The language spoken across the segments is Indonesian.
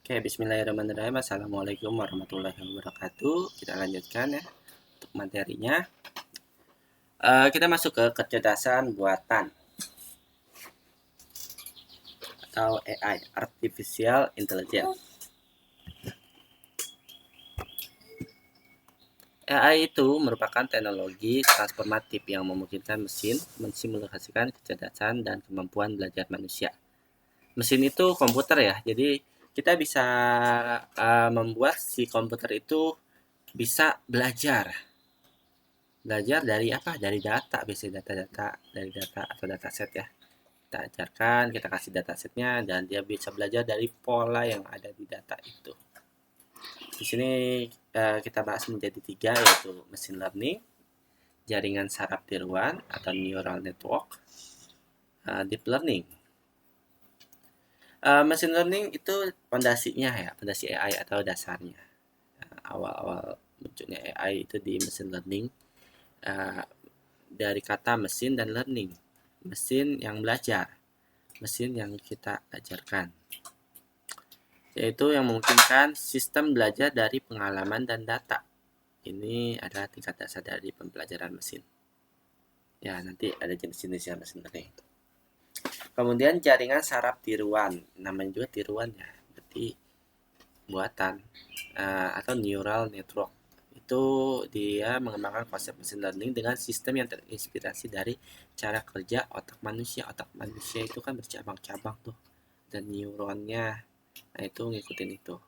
Oke, bismillahirrahmanirrahim. Assalamualaikum warahmatullahi wabarakatuh. Kita lanjutkan ya untuk materinya. Kita masuk ke kecerdasan buatan atau AI, Artificial Intelligence. AI itu merupakan teknologi transformatif yang memungkinkan mesin mensimulasikan kecerdasan dan kemampuan belajar manusia. Mesin itu komputer ya, jadi kita bisa membuat si komputer itu bisa belajar dari apa? Dari data, biasanya data-data dari data atau dataset ya. Kita ajarkan, kita kasih datasetnya, dan dia bisa belajar dari pola yang ada di data itu. Di sini kita bahas menjadi 3, yaitu machine learning, jaringan saraf tiruan atau neural network, deep learning. Machine learning itu pondasinya ya, pondasi AI atau dasarnya. Awal-awal munculnya AI itu di machine learning, dari kata mesin dan learning, mesin yang belajar, mesin yang kita ajarkan, yaitu yang memungkinkan sistem belajar dari pengalaman dan data. Ini adalah tingkat dasar dari pembelajaran mesin. Ya, nanti ada jenis-jenisnya mesin learning. Kemudian jaringan saraf tiruan, namanya juga tiruan ya, berarti buatan, atau neural network. Itu dia mengembangkan konsep machine learning dengan sistem yang terinspirasi dari cara kerja otak manusia. Otak manusia itu kan bercabang-cabang tuh, dan neuronnya, nah itu ngikutin itu.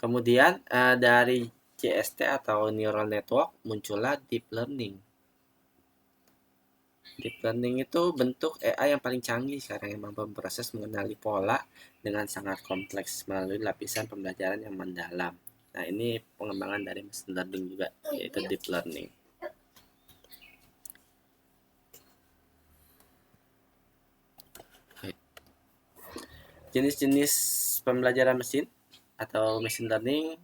Kemudian dari CST atau neural network muncullah deep learning. Deep learning itu bentuk AI yang paling canggih sekarang yang mampu memproses mengenali pola dengan sangat kompleks melalui lapisan pembelajaran yang mendalam. Nah, ini pengembangan dari machine learning juga, yaitu deep learning. Jenis-jenis pembelajaran mesin atau machine learning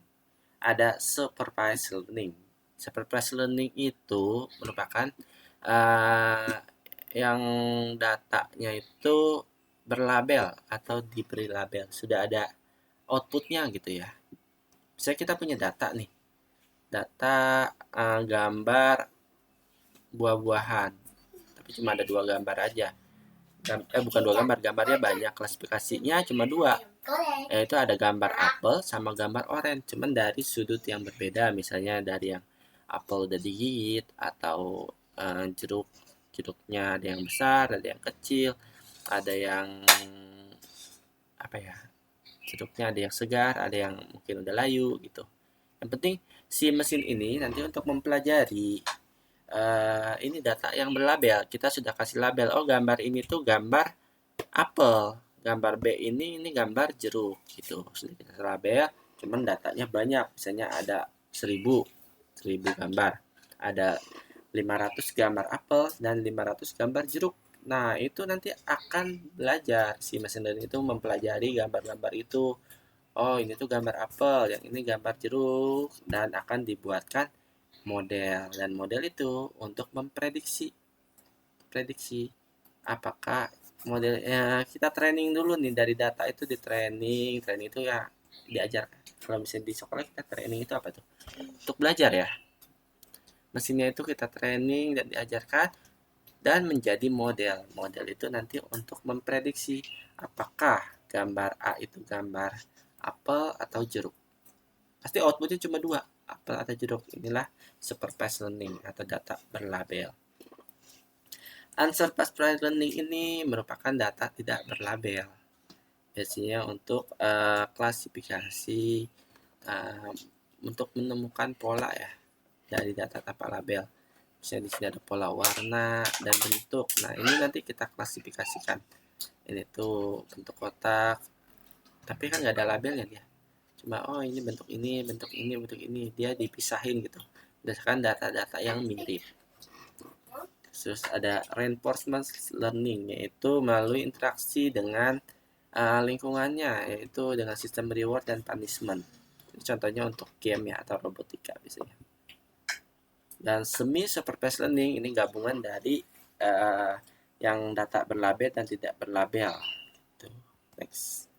ada supervised learning. Supervised learning itu merupakan yang datanya itu berlabel atau diberi label, sudah ada outputnya gitu ya. Misalnya kita punya data nih, data gambar buah-buahan, tapi cuma ada 2 gambar aja. Bukan 2 gambar, gambarnya banyak, klasifikasinya cuma 2, yaitu ada gambar apel sama gambar orange, cuman dari sudut yang berbeda. Misalnya dari yang apel udah digigit, atau jeruknya ada yang besar, ada yang kecil, ada yang apa ya, jeruknya ada yang segar, ada yang mungkin udah layu gitu. Yang penting si mesin ini nanti untuk mempelajari ini data yang berlabel, kita sudah kasih label, oh gambar ini tuh gambar apel, gambar B ini gambar jeruk gitu. Sudah kita label, cuman datanya banyak, misalnya ada 1000 gambar, ada 500 gambar apel dan 500 gambar jeruk. Nah, itu nanti akan belajar, si mesin learning itu mempelajari gambar-gambar itu. Oh, ini tuh gambar apel, yang ini gambar jeruk, dan akan dibuatkan model, dan model itu untuk prediksi apakah modelnya. Kita training dulu nih, dari data itu di training itu ya diajar. Kalau misalnya di sekolah kita training itu apa tuh, untuk belajar ya, mesinnya itu kita training dan diajarkan dan menjadi model itu nanti untuk memprediksi apakah gambar A itu gambar apel atau jeruk. Pasti outputnya cuma 2, apel atau jeruk. Inilah supervised learning atau data berlabel. Unsupervised learning ini merupakan data tidak berlabel, biasanya untuk klasifikasi, untuk menemukan pola ya dari data tanpa label. Misalnya di sini ada pola warna dan bentuk. Nah, ini nanti kita klasifikasikan. Ini tuh bentuk kotak, tapi kan nggak ada labelnya dia. Cuma oh ini bentuk ini, bentuk ini, bentuk ini, dia dipisahin gitu berdasarkan data-data yang mirip. Terus ada reinforcement learning, yaitu melalui interaksi dengan lingkungannya, yaitu dengan sistem reward dan punishment. Ini contohnya untuk game ya, atau robotika biasanya. Dan semi supervised learning ini gabungan dari yang data berlabel dan tidak berlabel. Gitu. Next.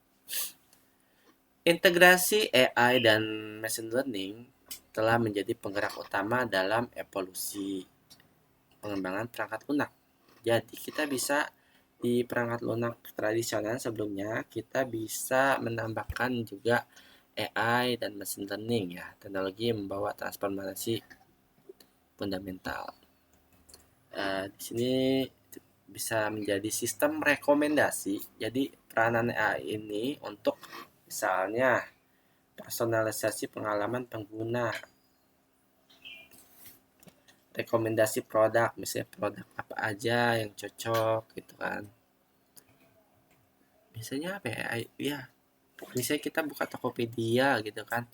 Integrasi AI dan machine learning telah menjadi penggerak utama dalam evolusi pengembangan perangkat lunak. Jadi kita bisa di perangkat lunak tradisional sebelumnya kita bisa menambahkan juga AI dan machine learning ya. Teknologi membawa transformasi fundamental. Di sini bisa menjadi sistem rekomendasi. Jadi peranan AI ini untuk misalnya personalisasi pengalaman pengguna, rekomendasi produk, misalnya produk apa aja yang cocok gitu kan. Biasanya apa ya? Ya, misalnya kita buka Tokopedia gitu kan.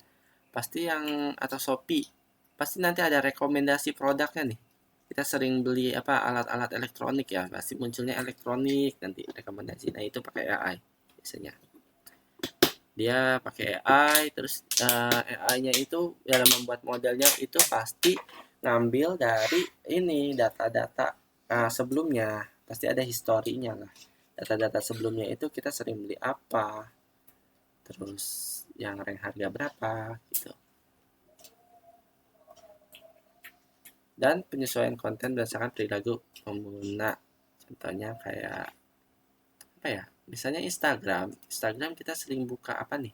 Pasti yang atau Shopee, pasti nanti ada rekomendasi produknya nih. Kita sering beli apa alat-alat elektronik ya, pasti munculnya elektronik nanti rekomendasi. Nah, itu pakai AI biasanya. Dia pakai AI terus AI-nya itu dalam membuat modelnya itu pasti ngambil dari ini data-data sebelumnya, pasti ada historinya lah. Data-data sebelumnya itu kita sering beli apa, terus yang rank harga berapa gitu. Dan penyesuaian konten berdasarkan perilaku pengguna. Contohnya kayak apa ya? Misalnya Instagram kita sering buka apa nih?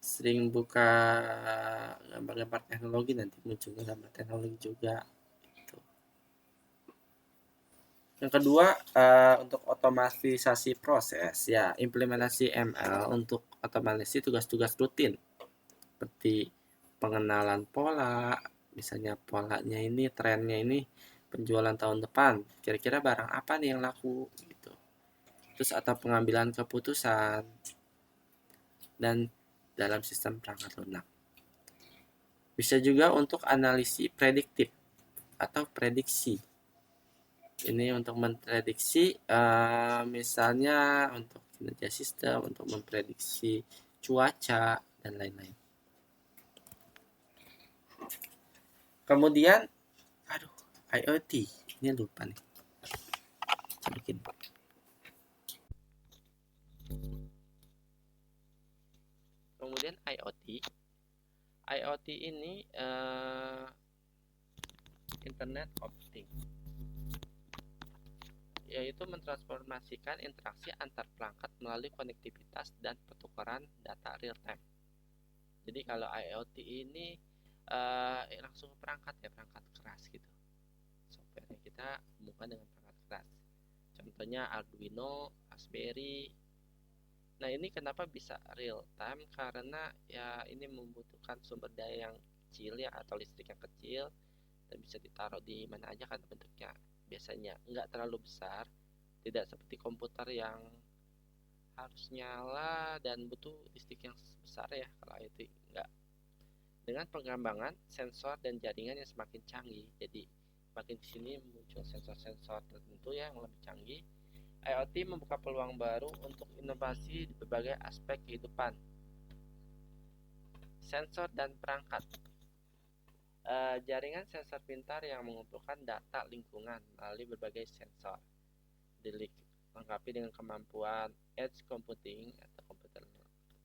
Sering buka gambar-gambar teknologi, nanti munculnya gambar teknologi juga gitu. Yang kedua, untuk otomatisasi proses ya, implementasi ML untuk otomatisasi tugas-tugas rutin seperti pengenalan pola, misalnya polanya ini, trennya ini penjualan tahun depan, kira-kira barang apa nih yang laku gitu. Terus atau pengambilan keputusan dan dalam sistem perangkat lunak. Bisa juga untuk analisis prediktif atau prediksi. Ini untuk memprediksi misalnya untuk kinerja sistem, untuk memprediksi cuaca dan lain-lain. Kemudian, IoT. Ini lupa nih. Bikin. Kemudian IoT ini Internet of Things, yaitu mentransformasikan interaksi antar perangkat melalui konektivitas dan pertukaran data real time. Jadi kalau IoT ini langsung ke perangkat ya, perangkat keras gitu. Softwarenya kita bukan dengan perangkat keras. Contohnya Arduino, Raspberry. Nah, ini kenapa bisa real time? Karena ya ini membutuhkan sumber daya yang kecil ya, atau listrik yang kecil, dan bisa ditaruh di mana aja kan bentuknya. Biasanya nggak terlalu besar, tidak seperti komputer yang harus nyala dan butuh listrik yang besar ya. Kalau itu enggak. Dengan pengembangan sensor dan jaringan yang semakin canggih, jadi makin sini muncul sensor-sensor tertentu yang lebih canggih. IoT membuka peluang baru untuk inovasi di berbagai aspek kehidupan. Sensor dan perangkat. Jaringan sensor pintar yang mengumpulkan data lingkungan melalui berbagai sensor. Dilengkapi dengan kemampuan edge computing atau komputer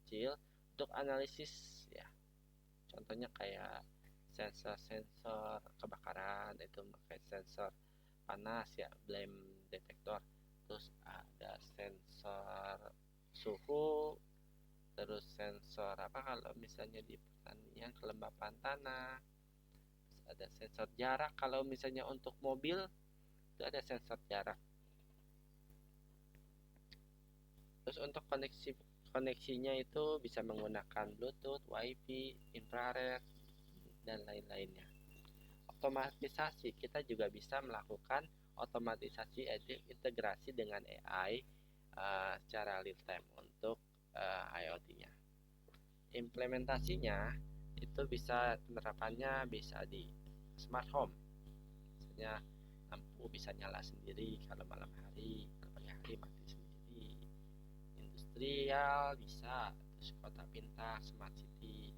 kecil untuk analisis ya. Contohnya kayak sensor-sensor kebakaran, itu pakai sensor panas ya, flame detector. Terus ada sensor suhu, terus sensor apa kalau misalnya di pertanian, kelembapan tanah. Terus ada sensor jarak kalau misalnya untuk mobil itu ada sensor jarak. Terus untuk koneksinya itu bisa menggunakan Bluetooth, WiFi, infrared dan lain-lainnya. Otomatisasi, kita juga bisa melakukan otomatisasi integrasi dengan AI secara real time untuk IoT-nya. Implementasinya itu bisa, penerapannya bisa di smart home, misalnya lampu bisa nyala sendiri kalau malam hari, kalau pagi hari mati sendiri. Industrial bisa, terus kota pintar, smart city,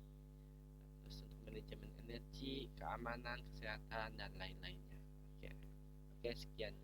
terus untuk manajemen energi, keamanan, kesehatan dan lain-lainnya. Oke, sekian.